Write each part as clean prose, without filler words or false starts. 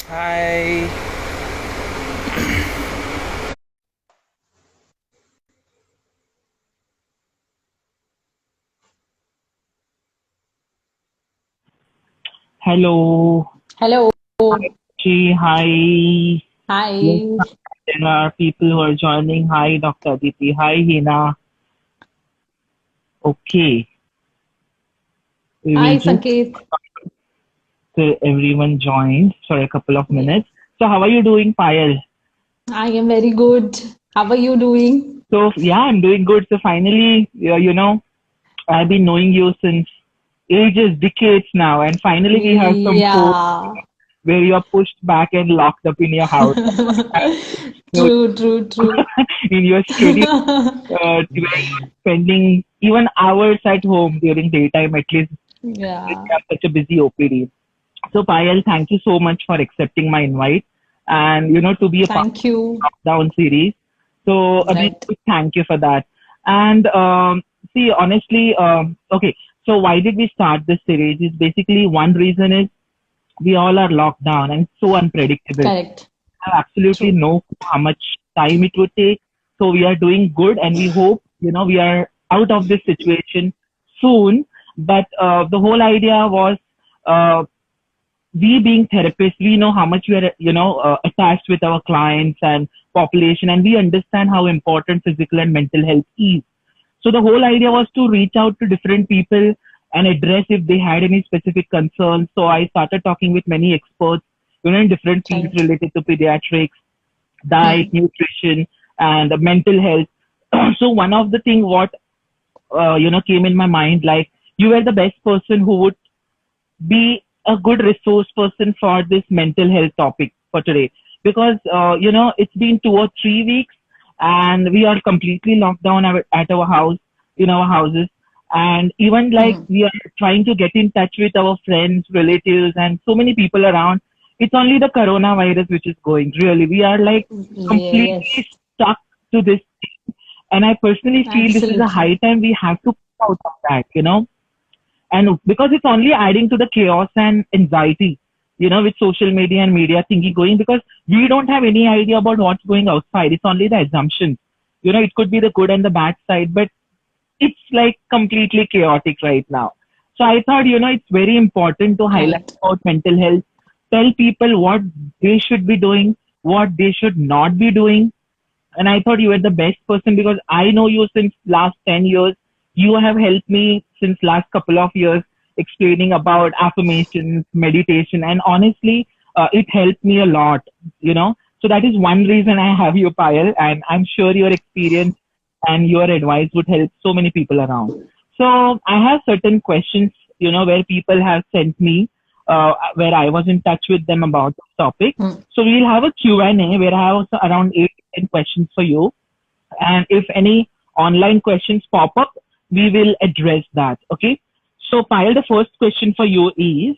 Hi. Hello. Hello. Hi. Chi. Hi. Yes, Hi. there are people who are joining. Hi, Dr. Aditi. Hi, Hina. Okay. We will Hi, just Sanket. till everyone joins for a couple of Yes, minutes. So, how are you doing, Payal? I am very good. How are you doing? So, yeah, I'm doing good. So, finally, I've been knowing you since ages, decades now, and finally, we have some phone Yeah. where you're pushed back and locked up in your house. True, true, true. In your schedule where you're spending even hours at home during daytime, at least when Yeah. you have such a busy OPD. So, Payal, thank you so much for accepting my invite and, to be a part Thank you. of the Lockdown series. So, a big Right. thank you for that. And see, honestly, okay, so why did we start this series? Is basically one reason is we all are locked down and so unpredictable. Correct. Have absolutely True. no clue how much time it would take. So we are doing good and we hope, we are out of this situation soon. But the whole idea was uh, we being therapists, we know how much we are, attached with our clients and population, and we understand how important physical and mental health is. So the whole idea was to reach out to different people and address if they had any specific concerns. So I started talking with many experts, in different fields Right. related to pediatrics, diet, Hmm. nutrition, and mental health. So one of the thing what came in my mind, like you were the best person who would be a good resource person for this mental health topic for today, because it's been 2 or 3 weeks and we are completely locked down at our house, in our houses, and even like Hmm. we are trying to get in touch with our friends, relatives, and so many people around. It's only the coronavirus which is going. Really, we are like completely Yes. stuck to this, and I personally feel this is a Absolutely. high time we have to come out of that. And because it's only adding to the chaos and anxiety, with social media and media thingy going, because we don't have any idea about what's going outside. It's only the assumptions. It could be the good and the bad side, but it's like completely chaotic right now. So I thought, it's very important to highlight Right. about mental health, tell people what they should be doing, what they should not be doing, and I thought you were the best person because I know you since last 10 years. You have helped me since last couple of years explaining about affirmations, meditation, and honestly, it helped me a lot. So that is one reason I have you, Payal, and I'm sure your experience and your advice would help so many people around. So I have certain questions, where people have sent me, where I was in touch with them about the topic. Hmm. So we'll have a Q&A where I have also around 8 to 10 questions for you. And if any online questions pop up, we will address that. Okay. So Payal, the first question for you is,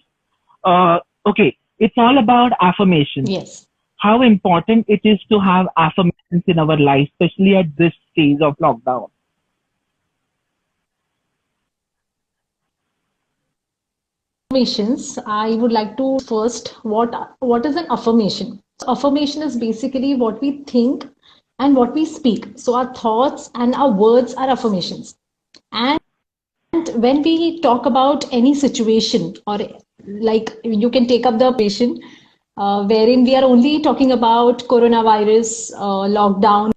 okay, it's all about affirmations. Yes. How important it is to have affirmations in our life, especially at this stage of lockdown. Affirmations. I would like to first what is an affirmation? Affirmation is basically what we think and what we speak. So our thoughts and our words are affirmations. And when we talk about any situation, or like you can take up the patient wherein we are only talking about coronavirus, lockdown,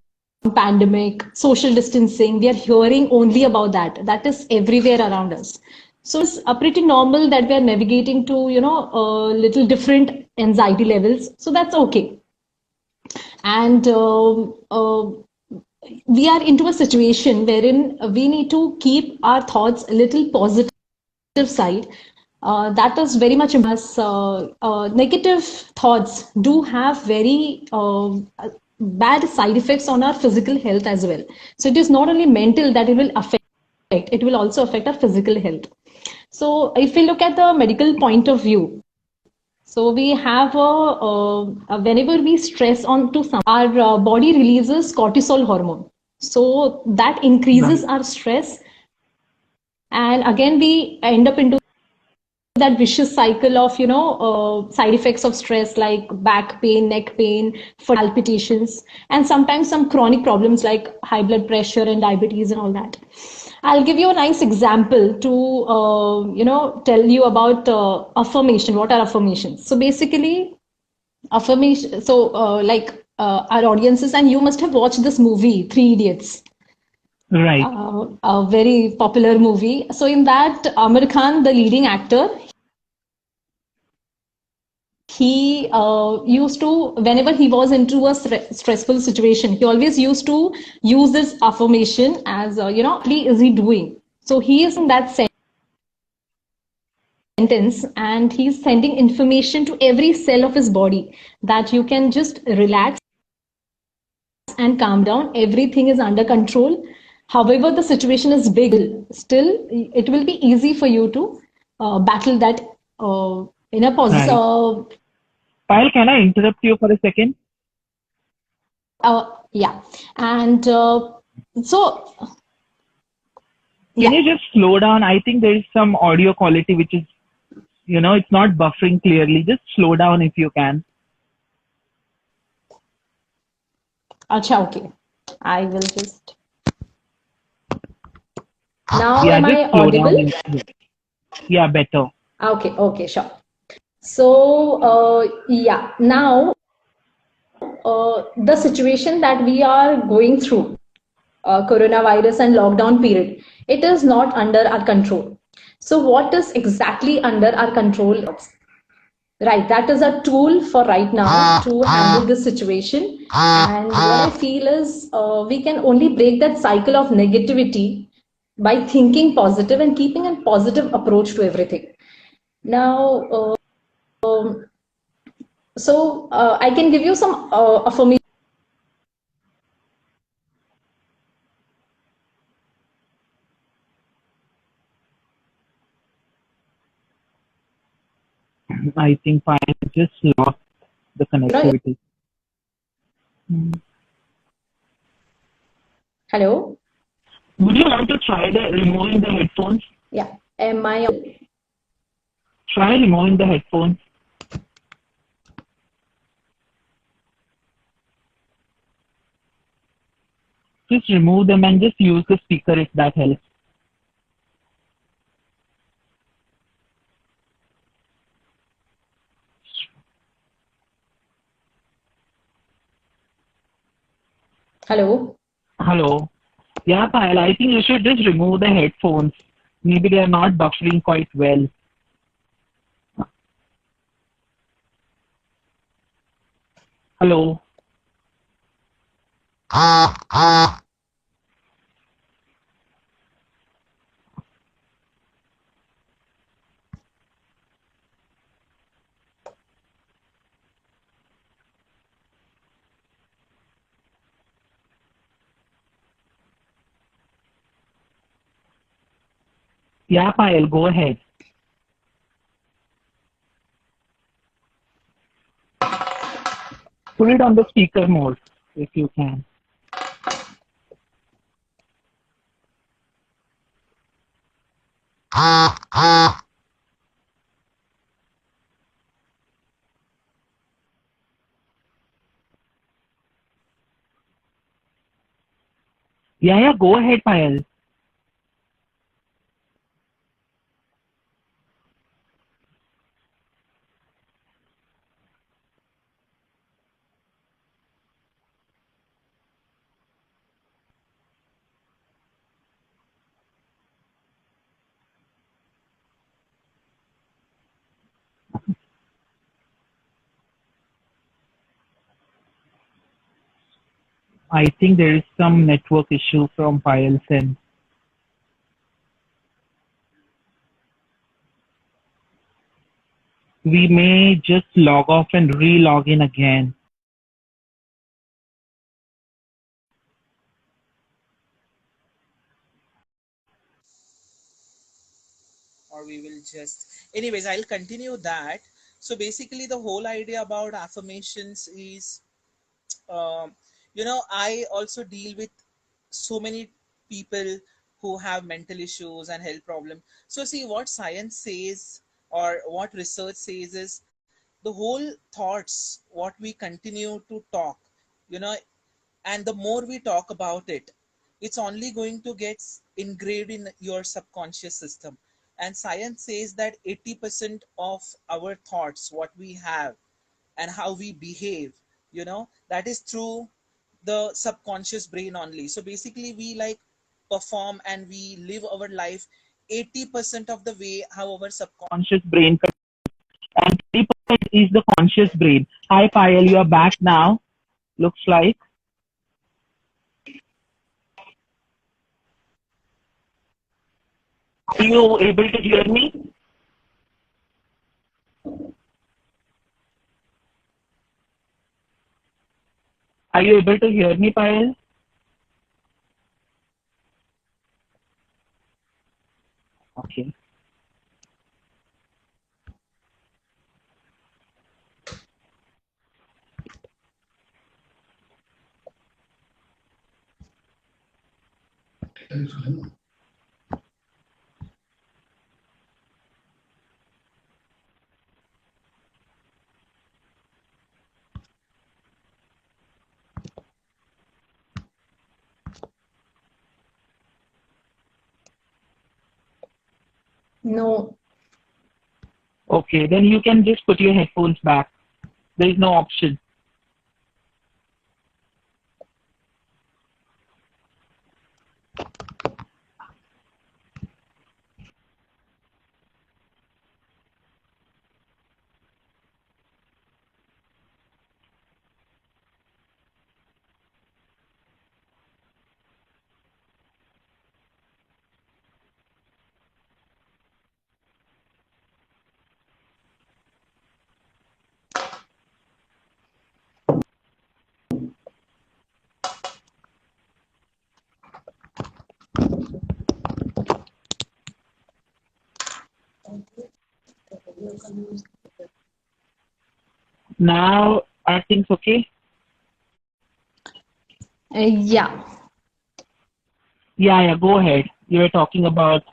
pandemic, social distancing, we are hearing only about that. That is everywhere around us. So it's pretty normal that we are navigating to, little different anxiety levels. So that's okay. And we are into a situation wherein we need to keep our thoughts a little positive side. That is very much as negative thoughts do have very bad side effects on our physical health as well. So it is not only mental that it will affect, it will also affect our physical health. So if we look at the medical point of view, so we have whenever we stress on to some, our body releases cortisol hormone. So that increases Right. our stress, and again we end up into that vicious cycle of side effects of stress like back pain, neck pain, palpitations, and sometimes some chronic problems like high blood pressure and diabetes and all that. I'll give you a nice example to tell you about affirmation. What are affirmations? So basically, affirmation. So our audiences, and you must have watched this movie, Three Idiots, Right. a very popular movie. So in that, Amir Khan, the leading actor, he used to, whenever he was into a stressful situation, he always used to use this affirmation as, what is he doing? So he is in that sentence and he's sending information to every cell of his body that you can just relax and calm down. Everything is under control. However, the situation is big, still, it will be easy for you to battle that in a positive. Right. Payal, can I interrupt you for a second? Yeah. And so, Can yeah. you just slow down? I think there is some audio quality which is, it's not buffering clearly. Just slow down if you can. Acha, okay. I will just. Now, Yeah, am just I slow down. audible? Yeah, better. Okay, okay, sure. So, yeah, now the situation that we are going through, coronavirus and lockdown period, it is not under our control. So, what is exactly under our control? Right, that is a tool for right now to handle this situation. And what I feel is we can only break that cycle of negativity by thinking positive and keeping a positive approach to everything. Now, I can give you some affirmation. I think Payal just lost the connectivity. Hello? Would you want to try removing the headphones? Yeah. Am I? Try removing the headphones. Just remove them and just use the speaker if that helps. Hello? Hello. Yeah, Payal, I think you should just remove the headphones. Maybe they are not buffering quite well. Hello. Yeah, Payal, go ahead. Put it on the speaker mode if you can. Yeah, go ahead, Payal. I think there is some network issue from Payal's end. We may just log off and re-log in again. Or we will just, anyways, I'll continue that. So basically the whole idea about affirmations is, um, I also deal with so many people who have mental issues and health problems. So see what science says, or what research says is the whole thoughts what we continue to talk, you know, and the more we talk about it, it's only going to get engraved in your subconscious system. And science says that 80% of our thoughts what we have and how we behave, you know, that is through the subconscious brain only. So basically we like perform and we live our life 80% of the way how our subconscious Conscious brain, and 30% is the conscious brain. Hi, Payal, you are back now. Looks like. Are you able to hear me? Are you able to hear me, Payal? Okay. No. Okay, then you can just put your headphones back. There is no option. Now, are things okay? Yeah. Yeah, go ahead. You were talking about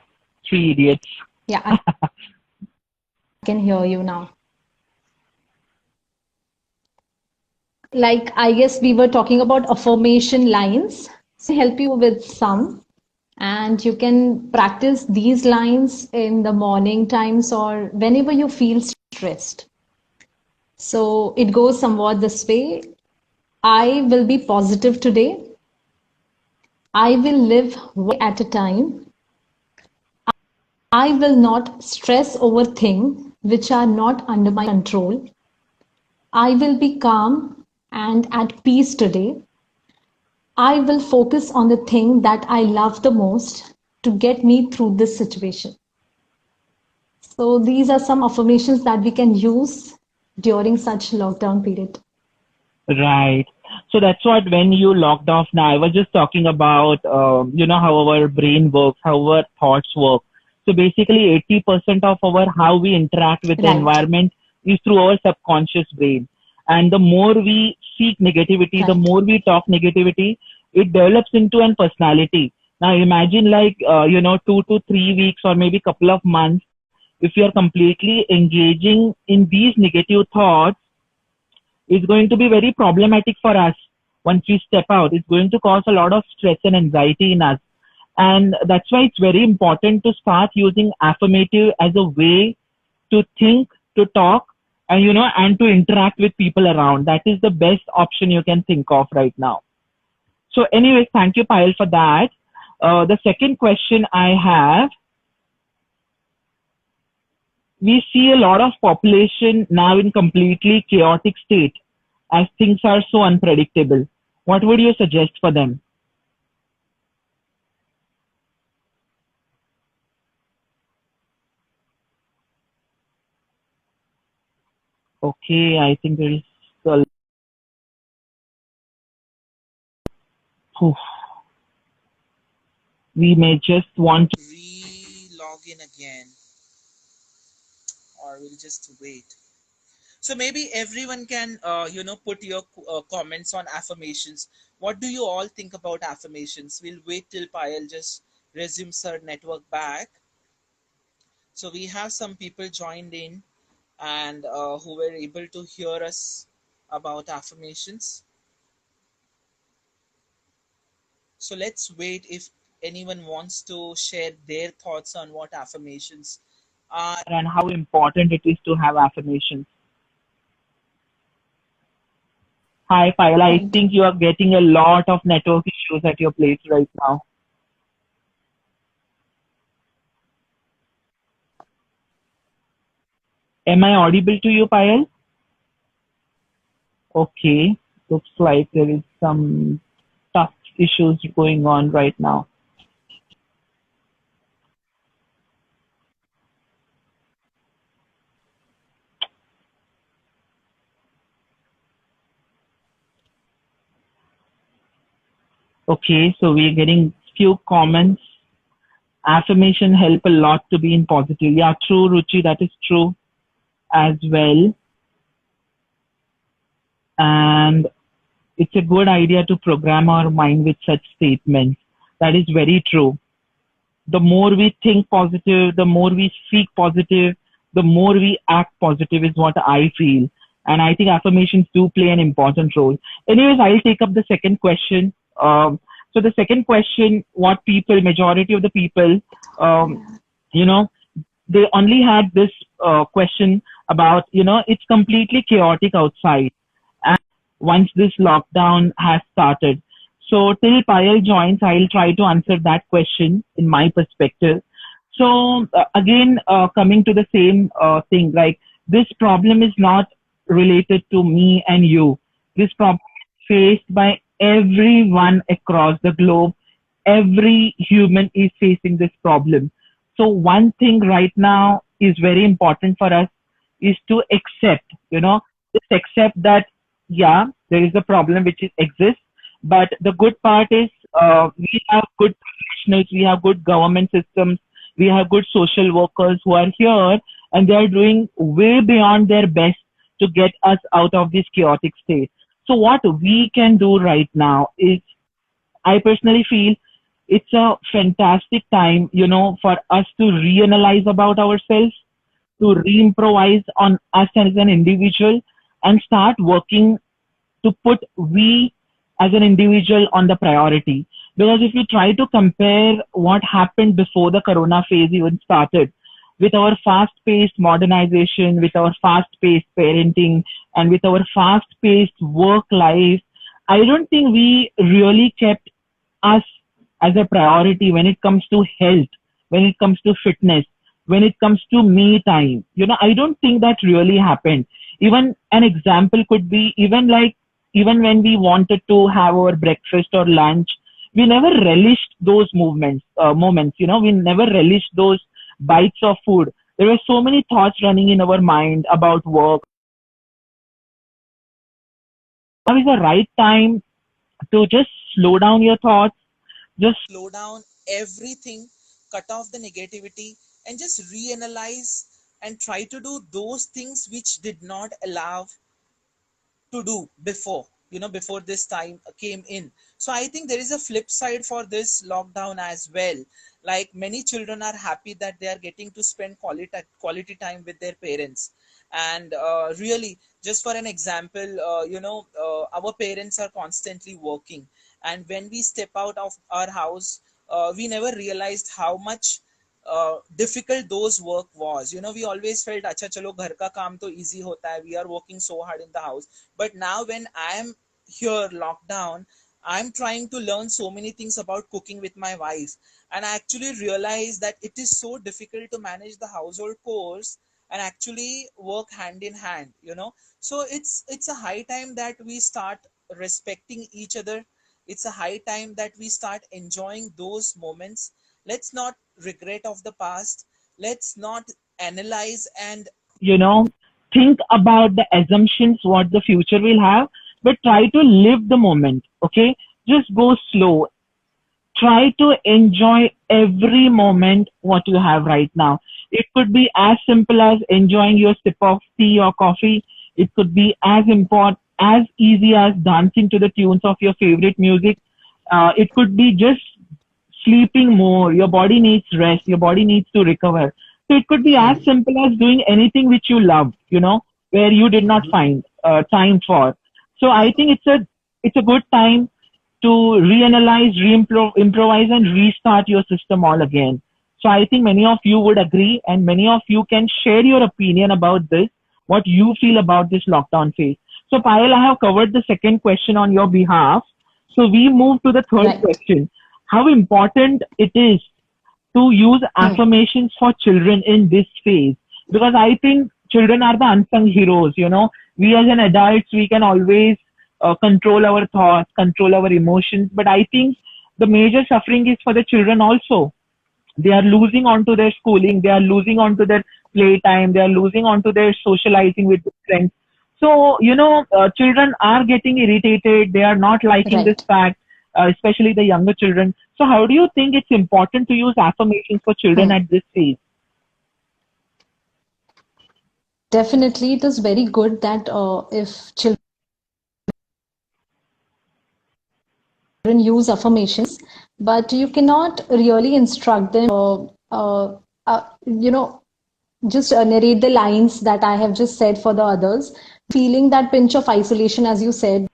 Three Idiots. Yeah, I can hear you now. Like, I guess we were talking about affirmation lines. So, help you with some, and you can practice these lines in the morning times or whenever you feel stressed. So, it goes somewhat this way: I will be positive today. I will live one day at a time. I will not stress over things which are not under my control. I will be calm and at peace today. I will focus on the thing that I love the most to get me through this situation. So these are some affirmations that we can use during such lockdown period. Right. So that's what when you logged off now, I was just talking about, how our brain works, how our thoughts work. So basically 80% of our how we interact with the Right, environment is through our subconscious brain. And the more we seek negativity, the right, more we talk negativity, it develops into an personality. Now imagine like, 2 to 3 weeks or maybe couple of months, if you are completely engaging in these negative thoughts, is going to be very problematic for us once we step out. It's going to cause a lot of stress and anxiety in us. And that's why it's very important to start using affirmative as a way to think, to talk, and and to interact with people around. That is the best option you can think of right now. So, anyways, thank you, Payal, for that. The second question I have, we see a lot of population now in completely chaotic state as things are so unpredictable. What would you suggest for them? Okay, I think there is a, we may just want to. re-log in again, or we'll just wait. So maybe everyone can, put your comments on affirmations. What do you all think about affirmations? We'll wait till Payal just resumes her network back. So we have some people joined in and who were able to hear us about affirmations. So let's wait if anyone wants to share their thoughts on what affirmations are. And how important it is to have affirmations. Hi, Payal. I Right. think you are getting a lot of network issues at your place right now. Am I audible to you, Payal? Okay. Looks like there is some tough issues going on right now. Okay, so we're getting few comments. Affirmation help a lot to be in positive. Yeah, true, Ruchi, that is true as well. And it's a good idea to program our mind with such statements. That is very true. The more we think positive, the more we speak positive, the more we act positive is what I feel. And I think affirmations do play an important role. Anyways, I'll take up the second question. So the second question, what people, majority of the people, um, you know, they only had this question about, it's completely chaotic outside. And once this lockdown has started. So till Payal joins, I'll try to answer that question in my perspective. So again, coming to the same thing, like this problem is not related to me and you. This problem is faced by everyone across the globe. Every human is facing this problem. So one thing right now is very important for us is to accept, just accept that, yeah, there is a problem which exists. But the good part is we have good professionals, we have good government systems, we have good social workers who are here and they are doing way beyond their best to get us out of this chaotic state. So what we can do right now is I personally feel it's a fantastic time, for us to reanalyze about ourselves, to re-improvise on us as an individual and start working to put we as an individual on the priority. Because if you try to compare what happened before the corona phase even started, with our fast paced modernization, with our fast paced parenting, and with our fast paced work life, I don't think we really kept us as a priority when it comes to health, when it comes to fitness, when it comes to me time. I don't think that really happened. Even an example could be even when we wanted to have our breakfast or lunch, we never relished those moments. We never relished those bites of food. There were so many thoughts running in our mind about work. Now is the right time to just slow down your thoughts, just Slow down everything, cut off the negativity, and just reanalyze and try to do those things which did not allow to do before, before this time came in. So I think there is a flip side for this lockdown as well. Like many children are happy that they are getting to spend quality time with their parents. And really, just for an example, our parents are constantly working, and when we step out of our house, we never realized how much difficult those work was. We always felt, अच्छा चलो घर का काम तो easy होता है. We are working so hard in the house. But now when I am here locked down, I'm trying to learn so many things about cooking with my wife, and I actually realize that it is so difficult to manage the household chores and actually work hand in hand. So it's a high time that we start respecting each other. It's a high time that we start enjoying those moments. Let's not regret of the past. Let's not analyze and you know, think about the assumptions what the future will have, but try to live the moment. Okay, just go slow. Try to enjoy every moment what you have right now. It could be as simple as enjoying your sip of tea or coffee. It could be as important, as easy as dancing to the tunes of your favorite music. It could be just sleeping more. Your body needs rest. Your body needs to recover. So it could be as simple as doing anything which you love, where you did not find time for. So I think it's a good time to reanalyze, improvise, and restart your system all again. So I think many of you would agree, and many of you can share your opinion about this, what you feel about this lockdown phase. So Payal, I have covered the second question on your behalf. So we move to the third Right. question. How important it is to use Hmm. affirmations for children in this phase, because I think children are the unsung heroes. We as an adults, we can always control our thoughts, control our emotions, but I think the major suffering is for the children also. They are losing onto their schooling, they are losing onto their playtime, they are losing onto their socializing with their friends. So children are getting irritated, they are not liking this Right. fact, especially the younger children. So how do you think it's important to use affirmations for children Hmm. at this stage? Definitely, it is very good that if children use affirmations, but you cannot really instruct them, you know, just narrate the lines that I have just said for the others. Feeling that pinch of isolation, as you said,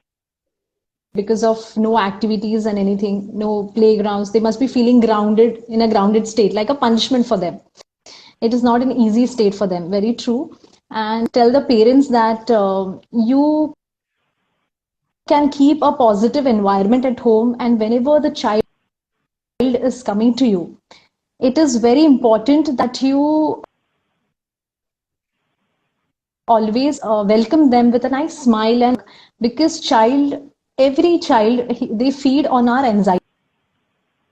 because of no activities and anything, no playgrounds, they must be feeling grounded in a grounded state, like a punishment for them. It is not an easy state for them. Very true. And tell the parents that you can keep a positive environment at home, and whenever the child is coming to you, it is very important that you always welcome them with a nice smile and because every child, they feed on our anxiety.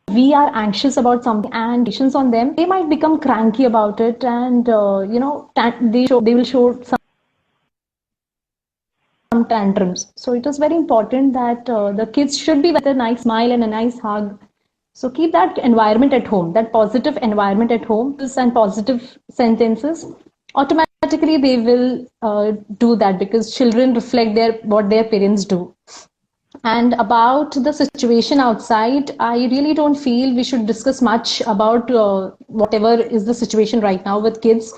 We are anxious about something and patience on them, they might become cranky about it, and they will show some tantrums. So it is very important that the kids should be with a nice smile and a nice hug. So keep that environment at home, that positive environment at home, and positive sentences. Automatically, they will do that because children reflect what their parents do. And about the situation outside, I really don't feel we should discuss much about whatever is the situation right now with kids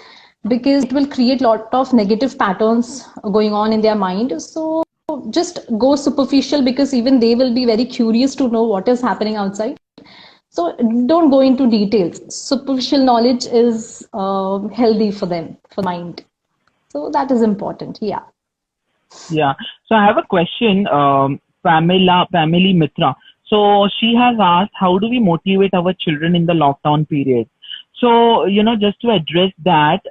because it will create a lot of negative patterns going on in their mind. So just go superficial because even they will be very curious to know what is happening outside. So don't go into details. Superficial knowledge is healthy for them, for the mind. So that is important. Yeah. Yeah. So I have a question, Pamela Mitra. So she has asked, how do we motivate our children in the lockdown period? So, just to address that,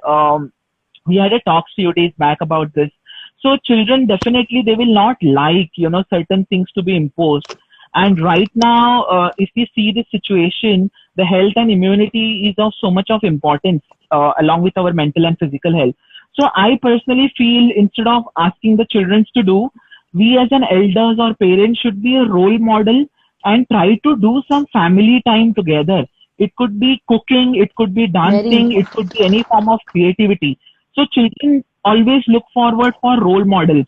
we had a talk few days back about this. So children definitely they will not like, certain things to be imposed. And right now, if we see the situation, the health and immunity is of so much of importance, along with our mental and physical health. So I personally feel instead of asking the children to do, we as an elders or parents should be a role model and try to do some family time together. It could be cooking, it could be Very dancing, it could important. be any form of creativity. So children always look forward for role models.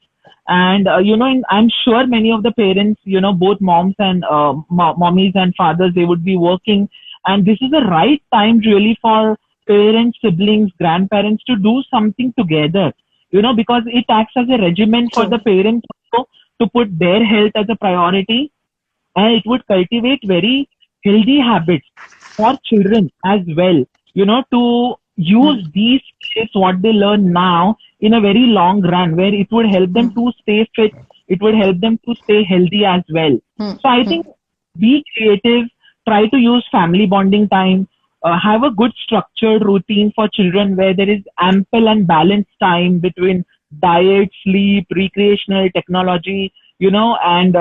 And, I'm sure many of the parents, both moms and mommies and fathers, they would be working. And this is the right time really for parents, siblings, grandparents to do something together, because it acts as a regimen for the True. parents also to put their health as a priority, and it would cultivate very healthy habits for children as well, to use Hmm. these skills what they learn now in a very long run where it would help them Hmm. to stay fit, it would help them to stay healthy as well. Hmm. So I Hmm. think be creative, try to use family bonding time, have a good structured routine for children where there is ample and balanced time between diet, sleep, recreational technology, and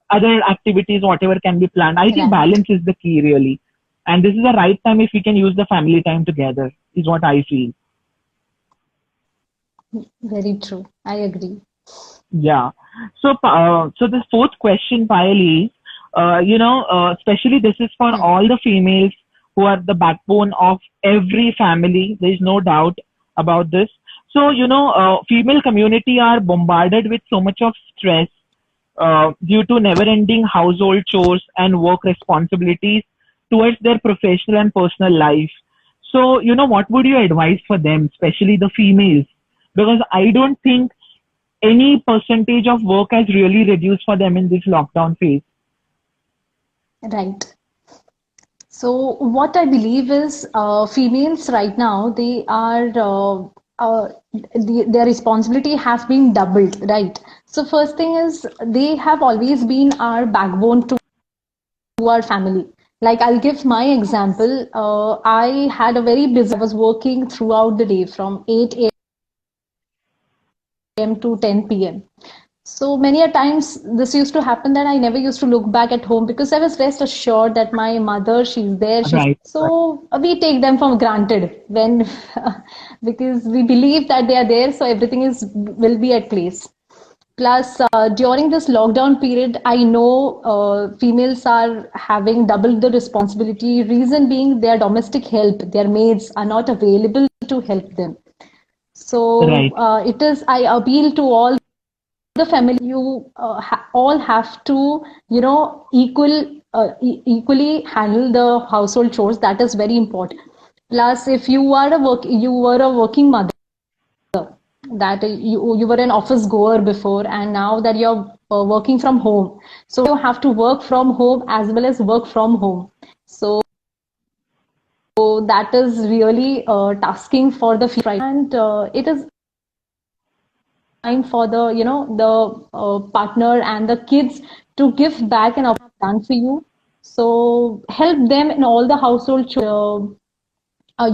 other activities, whatever can be planned. I think Right. balance is the key, really. And this is the right time if we can use the family time together, is what I feel. Very true. I agree. Yeah. So the fourth question, Payal, is, especially this is for Hmm. all the females who are the backbone of every family. There is no doubt about this. So, female community are bombarded with so much of stress due to never-ending household chores and work responsibilities towards their professional and personal life. So, what would you advise for them, especially the females? Because I don't think any percentage of work has really reduced for them in this lockdown phase. Right. So what I believe is females right now, they are their responsibility has been doubled, right? So first thing is they have always been our backbone to our family. Like I'll give my example. I had a very busy, I was working throughout the day from 8 a.m. to 10 p.m. So many a times this used to happen that I never used to look back at home because I was rest assured that my mother, she's there, she's Right. so we take them for granted when because we believe that they are there, so everything is will be at place. Plus, during this lockdown period, I know females are having double the responsibility. Reason being, their domestic help, their maids are not available to help them. So Right. it is. I appeal to all the family. You all have to, equally handle the household chores. That is very important. Plus, if you were a working mother that you were an office goer before and now that you're working from home, so you have to work from home as well as work from home. So that is really tasking for the future, and it is time for the the partner and the kids to give back and done for you. So help them in all the household chores.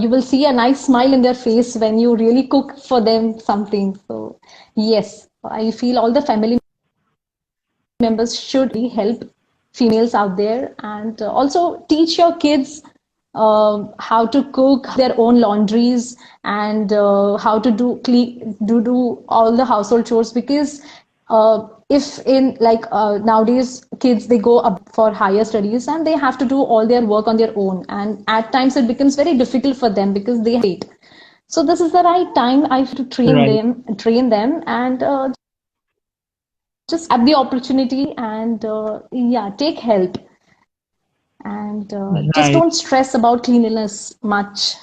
You will see a nice smile in their face when you really cook for them something. So, yes, I feel all the family members should really help females out there and also teach your kids how to cook their own laundries and how to do all the household chores because if in like nowadays kids they go up for higher studies and they have to do all their work on their own and at times it becomes very difficult for them because they hate. So this is the right time I have to Right. train them and just grab the opportunity and yeah, take help and just Right. don't stress about cleanliness much.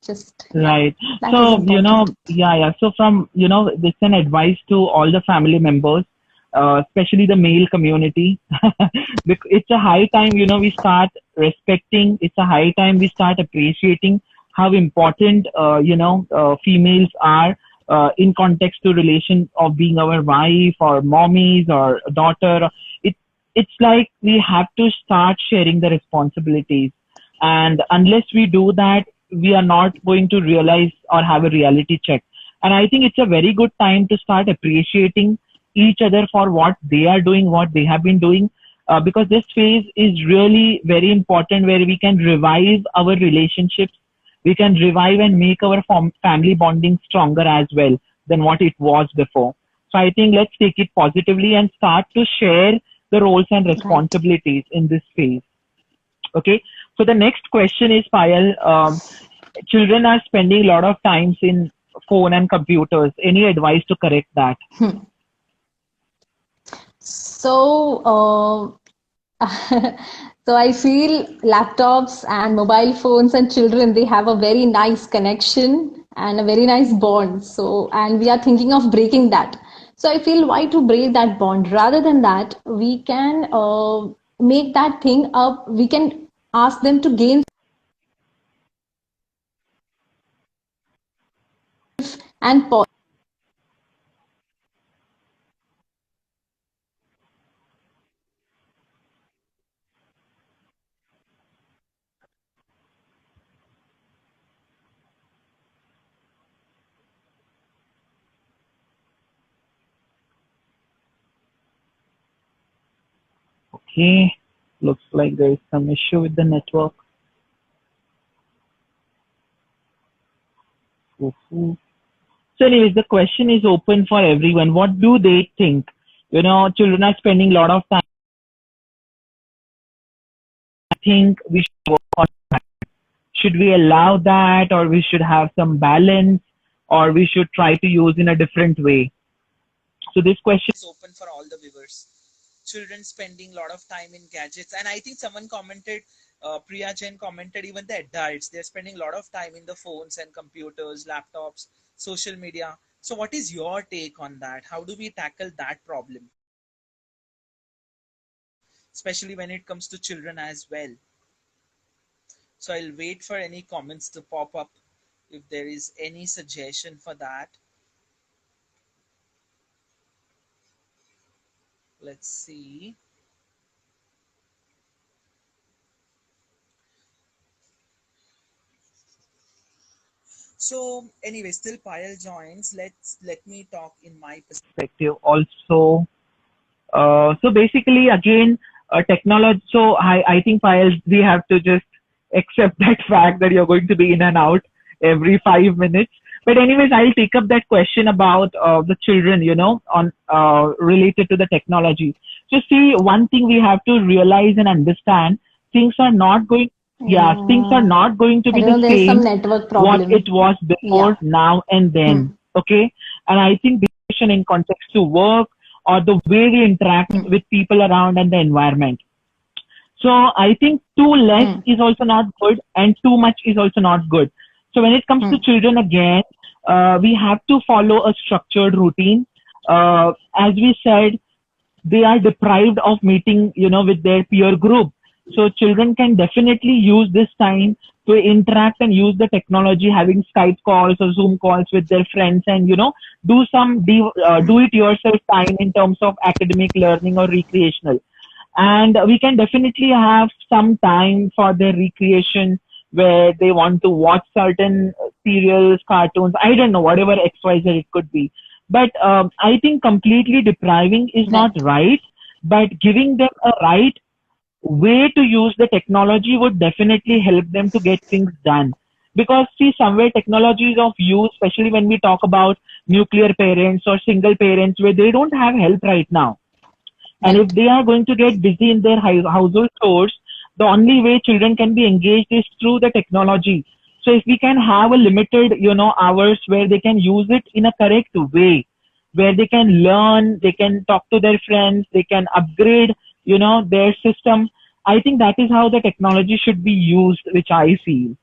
Just yeah, Right. that is So, important. yeah, yeah. So from, this an advice to all the family members, especially the male community. It's a high time, we start respecting, it's a high time we start appreciating how important, females are in context to relation of being our wife or mommies or daughter. It, it's like we have to start sharing the responsibilities. And unless we do that, we are not going to realize or have a reality check. And I think it's a very good time to start appreciating each other for what they are doing, what they have been doing, because this phase is really very important where we can revive our relationships. We can revive and make our family bonding stronger as well than what it was before. So I think let's take it positively and start to share the roles and Right. responsibilities in this phase. Okay. So the next question is, Payal, children are spending a lot of times in phone and computers. Any advice to correct that? So so I feel laptops and mobile phones and children they have a very nice connection and a very nice bond. So and we are thinking of breaking that. So I feel why to break that bond? Rather than that, we can make that thing up. We can ask them to gain and Okay. Looks like there is some issue with the network. Mhm. So anyways, the question is open for everyone. What do they think? Children are spending a lot of time. I think we should work on that. Should we allow that, or we should have some balance, or we should try to use in a different way? So this question. Is open for all the viewers. Children spending a lot of time in gadgets, and I think someone commented Priya Jain commented, even the adults, they're spending a lot of time in the phones and computers, laptops, social media. So, what is your take on that? How do we tackle that problem, especially when it comes to children as well? So, I'll wait for any comments to pop up if there is any suggestion for that. Let's see. So, anyway, still Payal joins. Let me talk in my Perspective also. So basically, again, technology. So I think, Payal, we have to just accept that fact that you're going to be in and out every 5 minutes. But anyways, I'll take up that question about the children, on related to the technology. So see, one thing we have to realize and understand, things are not going, yeah, things are Yeah. not going to I be don't the know, there's some same network what it problem. was Yeah. before, now and then. Hmm. Okay. And I think in context to work or the way we interact Hmm. with people around and the environment. So I think too less Hmm. is also not good and too much is also not good. So when it comes to Hmm. children again, we have to follow a structured routine. As we said, they are deprived of meeting, with their peer group. So children can definitely use this time to interact and use the technology, having Skype calls or Zoom calls with their friends, and do some do it yourself time in terms of academic learning or recreational. And we can definitely have some time for their recreation where they want to watch certain serials, cartoons, I don't know, whatever XYZ it could be. But I think completely depriving is not Right. right, but giving them a right way to use the technology would definitely help them to get things done. Because see, somewhere technology is of use, especially when we talk about nuclear parents or single parents where they don't have help right now, and if Right. they are going to get busy in their household chores, the only way children can be engaged is through the technology. So if we can have a limited, hours where they can use it in a correct way, where they can learn, they can talk to their friends, they can upgrade, their system. I think that is how the technology should be used, which I feel.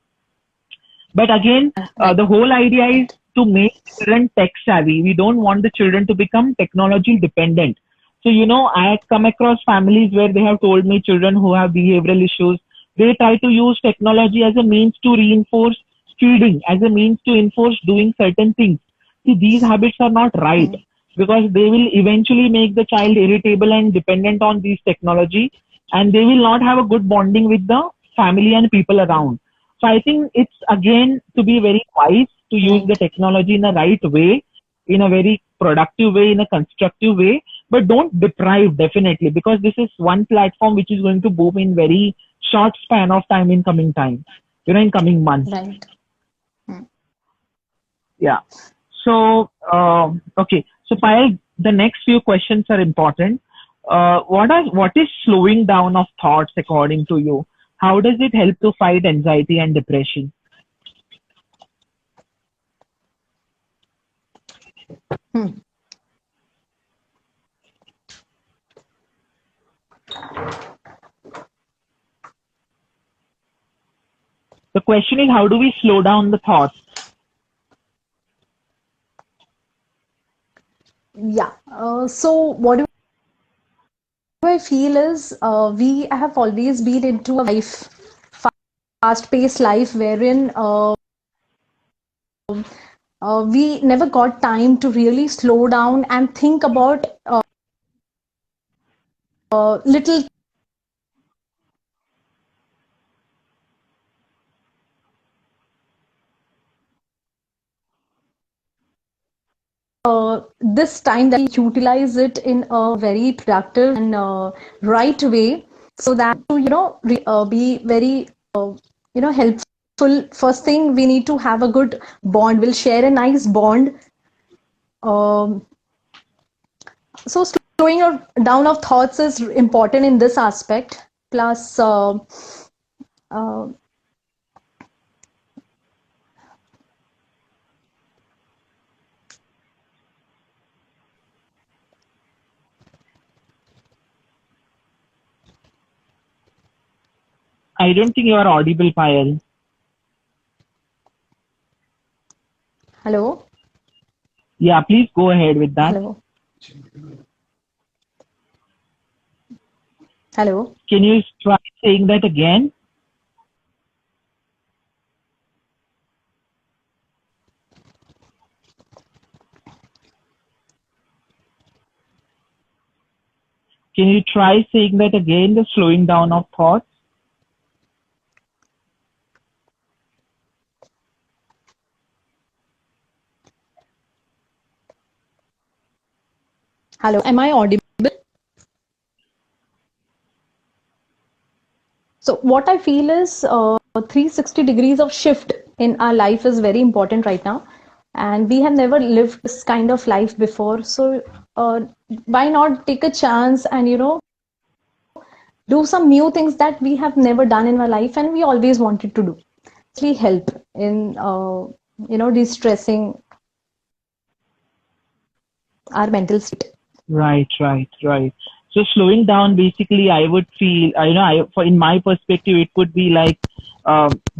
But again, Right. the whole idea is to make children tech savvy. We don't want the children to become technology dependent. So, I have come across families where they have told me children who have behavioral issues, they try to use technology as a means to reinforce feeding, as a means to enforce doing certain things. See, these habits are not right Hmm. because they will eventually make the child irritable and dependent on these technology, and they will not have a good bonding with the family and people around. So I think it's again to be very wise to use the Right. technology in a right way, in a very productive way, in a constructive way, but don't deprive definitely, because this is one platform which is going to boom in very short span of time in coming time, in coming months. Right. Hmm. Yeah. So, okay. So, Payal, the next few questions are important. What is slowing down of thoughts according to you? How does it help to fight anxiety and depression? Hmm. The question is, how do we slow down the thoughts? Yeah. So what do I feel is we have always been into a life, fast-paced life, wherein we never got time to really slow down and think about little this time that we utilize it in a very productive and right way so that to be very helpful. First thing, we need to have a good bond. We'll share a nice bond. um, so slowing down of thoughts is important in this aspect. Plus uh, I don't think you are audible, Payal. Hello? Yeah, please go ahead with that. Hello? Hello? Can you try saying that again? Can you try saying that again, the slowing down of thoughts? Hello? Am I audible? So what I feel is 360 degrees of shift in our life is very important right now. And we have never lived this kind of life before. So uh, why not take a chance and, do some new things that we have never done in our life and we always wanted to do. Actually help in, de-stressing our mental state. Right, right, right. So slowing down, basically, I would feel, for in my perspective, it could be like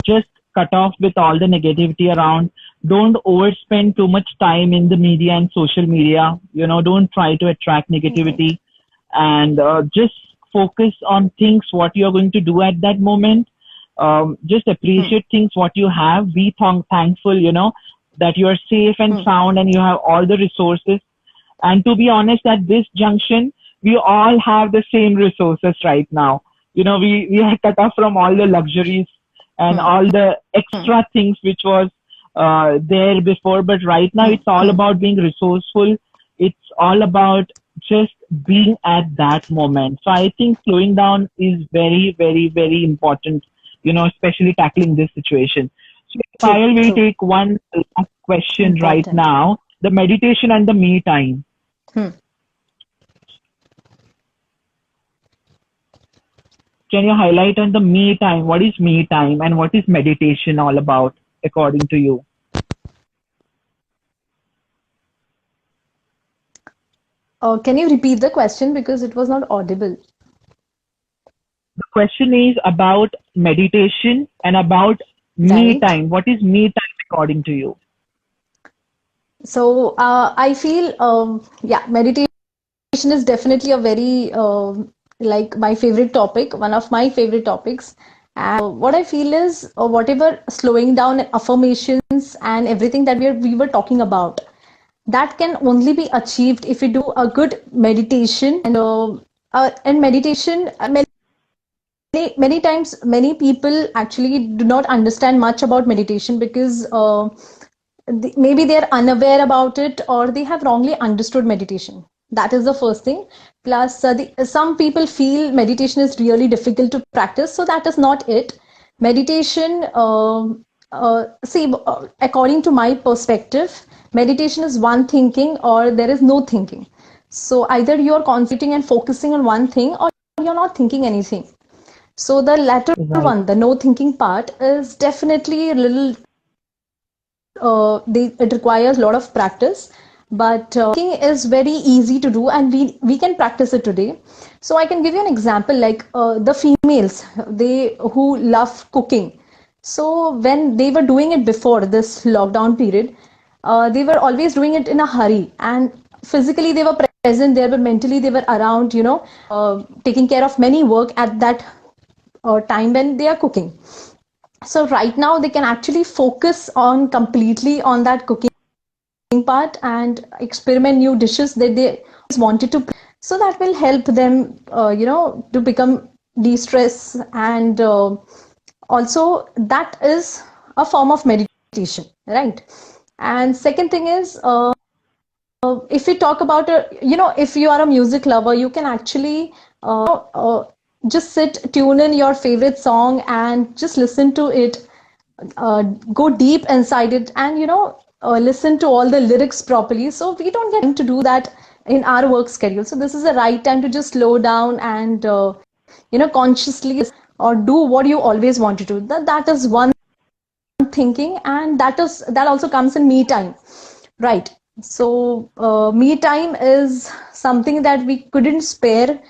just cut off with all the negativity around. Don't overspend too much time in the media and social media. Don't try to attract Right. negativity, and just focus on things what you are going to do at that moment. Just Hmm. appreciate things what you have. Be thankful, that you are safe and Hmm. sound and you have all the resources. And to be honest, at this junction, we all have the same resources right now. We are cut off from all the luxuries and Hmm. all the Hmm. extra things which was there before. But right now, Hmm. it's all Hmm. about being resourceful. It's all about just being at that moment. So I think slowing down is very, very, very important, especially tackling this situation. So True. Payal will True. take one last question right Important. now, the meditation and the me time. Hmm. Can you highlight on the me time? What is me time and what is meditation all about, according to you? Can you repeat the question because it was not audible? The question is about meditation and about me Right. time. What is me time according to you? So I feel, yeah, meditation is definitely a very like my favorite topic, one of my favorite topics. And what I feel is whatever slowing down affirmations and everything that we were talking about, that can only be achieved if we do a good meditation and meditation. Many times many people actually do not understand much about meditation because maybe they're unaware about it or they have wrongly understood meditation. That is the first thing. Plus some people feel meditation is really difficult to practice, so that is not it. Meditation, see, according to my perspective, meditation is one thinking or there is no thinking. So either you're concentrating and focusing on one thing or you're not thinking anything. So the latter Right, one, the no thinking part, is definitely a little. It requires a lot of practice, but thinking is very easy to do, and we can practice it today. So I can give you an example, like the females, they who love cooking. So when they were doing it before this lockdown period, they were always doing it in a hurry, and physically they were present there, but mentally they were around, taking care of many work at that time when they are cooking. So right now they can actually focus on completely on that cooking part and experiment new dishes that they wanted to. So that will help them, to become de-stress, and also that is a form of meditation, right? And second thing is, if we talk about if you are a music lover, you can actually just tune in your favorite song and just listen to it, go deep inside it, and listen to all the lyrics properly. So we don't get time to do that in our work schedule. So this is the right time to just slow down and consciously or do what you always want to do. That is one thinking, and that also comes in me time, right? So me time is something that we couldn't spare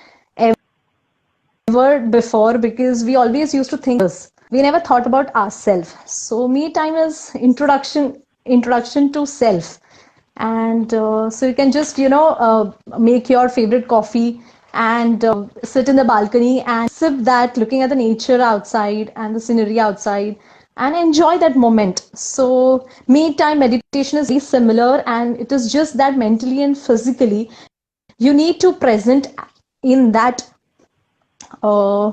word before because we always used to think others. We never thought about ourselves. So me time is introduction to self. And so you can just make your favorite coffee and sit in the balcony and sip that, looking at the nature outside and the scenery outside, and enjoy that moment. So me time meditation is very similar, and it is just that mentally and physically you need to present in uh,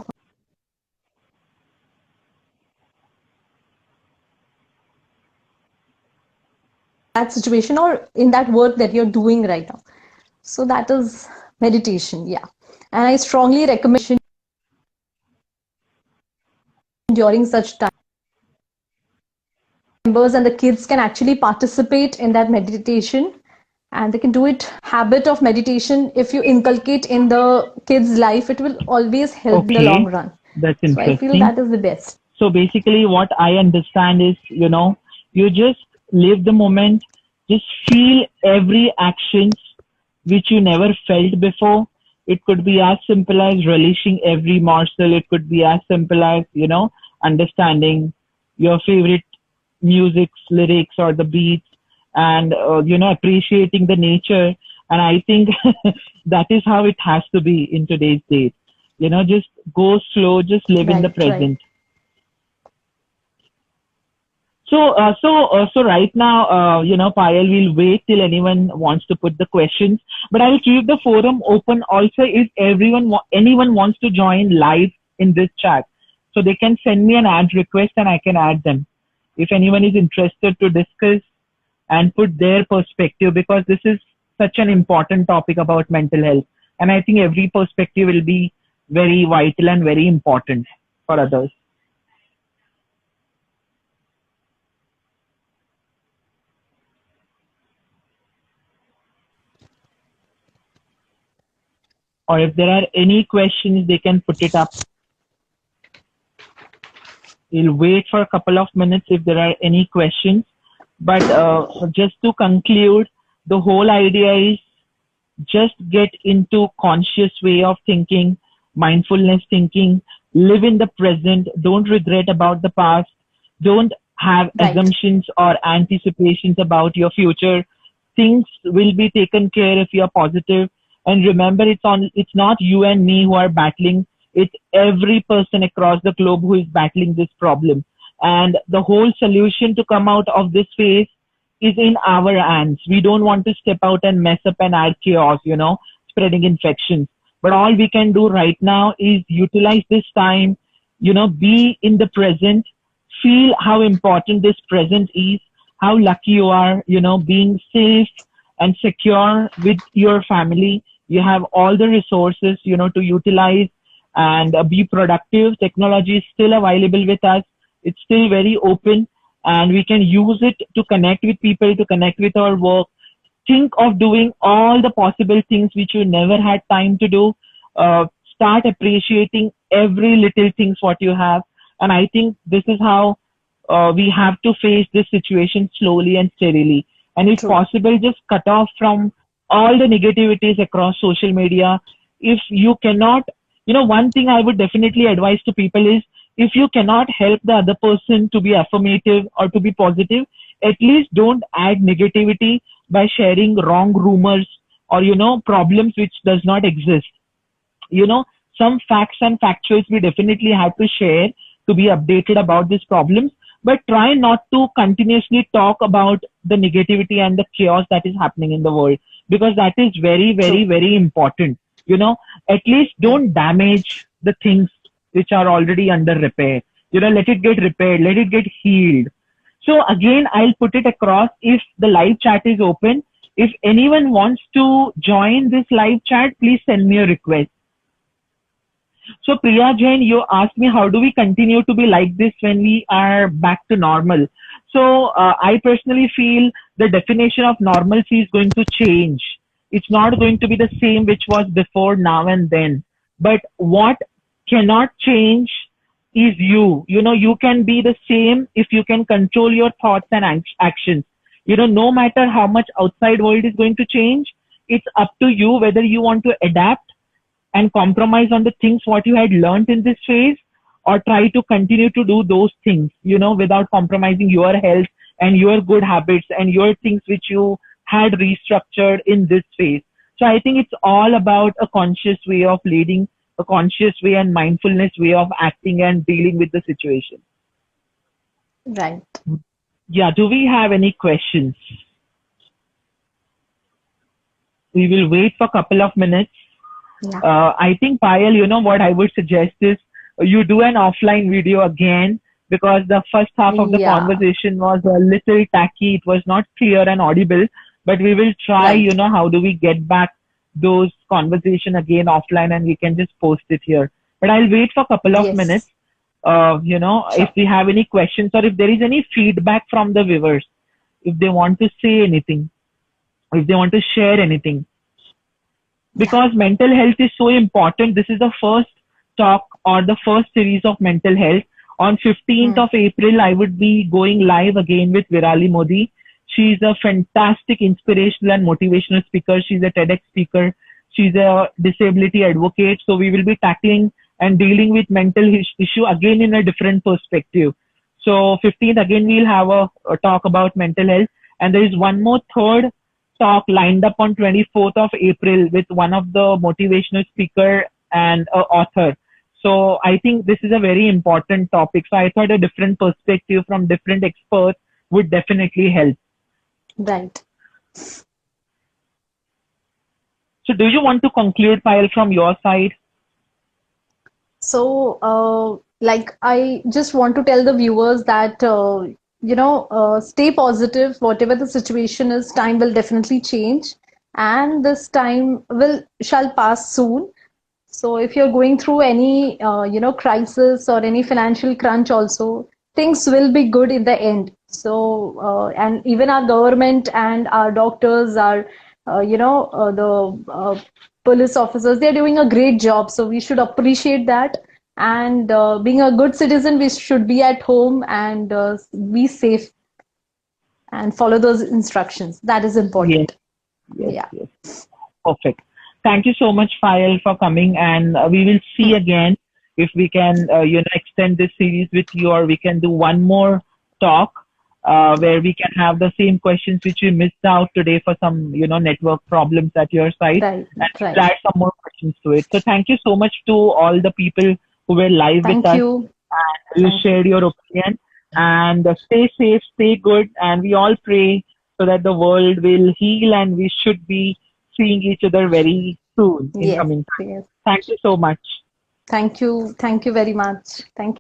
that situation or in that work that you're doing right now. So that is meditation, yeah. And I strongly recommend during such time members and the kids can actually participate in that meditation, and they can do it. Habit of meditation, if you inculcate in the kids life, it will always help in the long Okay, run. that's So I feel interesting. that is the best. So basically, what I understand is, you just live the moment, just feel every actions which you never felt before. It could be as simple as relishing every morsel. It could be as simple as, understanding your favorite music's lyrics or the beats and, appreciating the nature. And I think that is how it has to be in today's date. Just go slow, just live in the Right, right. present. So right now, Payal, we'll wait till anyone wants to put the questions, but I'll keep the forum open also if anyone wants to join live in this chat. So they can send me an ad request and I can add them. If anyone is interested to discuss and put their perspective, because this is such an important topic about mental health. And I think every perspective will be very vital and very important for others. Or if there are any questions, they can put it up. We'll wait for a couple of minutes if there are any questions. But just to conclude, the whole idea is just get into conscious way of thinking, mindfulness thinking, live in the present, don't regret about the past, don't have Right. assumptions or anticipations about your future. Things will be taken care if you're positive. And remember, it's not you and me who are battling, it's every person across the globe who is battling this problem. And the whole solution to come out of this phase is in our hands. We don't want to step out and mess up and add chaos, spreading infections. But all we can do right now is utilize this time, be in the present, feel how important this present is, how lucky you are, being safe and secure with your family. You have all the resources, to utilize and be productive. Technology is still available with us. It's still very open and we can use it to connect with people, to connect with our work. Think of doing all the possible things which you never had time to do. Start appreciating every little things what you have. And I think this is how we have to face this situation slowly and steadily. And if True. possible, just cut off from all the negativities across social media. If you cannot, one thing I would definitely advise to people is if you cannot help the other person to be affirmative or to be positive, at least don't add negativity by sharing wrong rumors or, problems which does not exist. you know, some facts and factuals we definitely have to share to be updated about these problems, but try not to continuously talk about the negativity and the chaos that is happening in the world, because that is very, very, True. very important. At least don't damage the things which are already under repair. Let it get repaired, let it get healed. So again, I'll put it across if the live chat is open. If anyone wants to join this live chat, please send me a request. So Priya Jain, you asked me how do we continue to be like this when we are back to normal. So I personally feel the definition of normalcy is going to change. It's not going to be the same which was before now and then. But what cannot change is you. You can be the same if you can control your thoughts and actions. No matter how much outside world is going to change, it's up to you whether you want to adapt and compromise on the things what you had learned in this phase, or try to continue to do those things, without compromising your health and your good habits and your things which you had restructured in this phase. So I think it's all about a conscious way of leading, a conscious way and mindfulness way of acting and dealing with the situation. Right. Yeah, do we have any questions? We will wait for a couple of minutes. Yeah. I think, Payal, what I would suggest is you do an offline video again, because the first half of the Yeah. conversation was a little tacky. It was not clear and audible, but we will try, Right. how do we get back those conversation again offline, and we can just post it here. But I'll wait for a couple of Yes. minutes. If Sure. we have any questions or if there is any feedback from the viewers, if they want to say anything, if they want to share anything, because mental health is so important. This is the first talk or the first series of mental health. On 15th of April, I would be going live again with Virali Modi. She's a fantastic inspirational and motivational speaker. She's a TEDx speaker. She's a disability advocate. So we will be tackling and dealing with mental issue again in a different perspective. So 15th, again, we'll have a talk about mental health. And there is one more third talk lined up on 24th of April with one of the motivational speaker and author. So I think this is a very important topic. So I thought a different perspective from different experts would definitely help. Right. So do you want to conclude, Payal, from your side? So, I just want to tell the viewers that, stay positive. Whatever the situation is, time will definitely change, and this time shall pass soon. So, if you're going through any, crisis or any financial crunch, also things will be good in the end. So, and even our government and our doctors, our, the police officers, they're doing a great job. So we should appreciate that. And being a good citizen, we should be at home and be safe and follow those instructions. That is important. Yes. Yeah. Perfect. Thank you so much, Payal, for coming. And we will see again if we can, extend this series with you, or we can do one more talk where we can have the same questions which we missed out today for some, network problems at your side. Right. And add some more questions to it. So thank you so much to all the people who were live with us. Thank you. And you shared your opinion. And stay safe, stay good. And we all pray so that the world will heal, and we should be seeing each other very soon in Yes. coming time. Yes. Thank you so much. Thank you. Thank you very much. Thank you.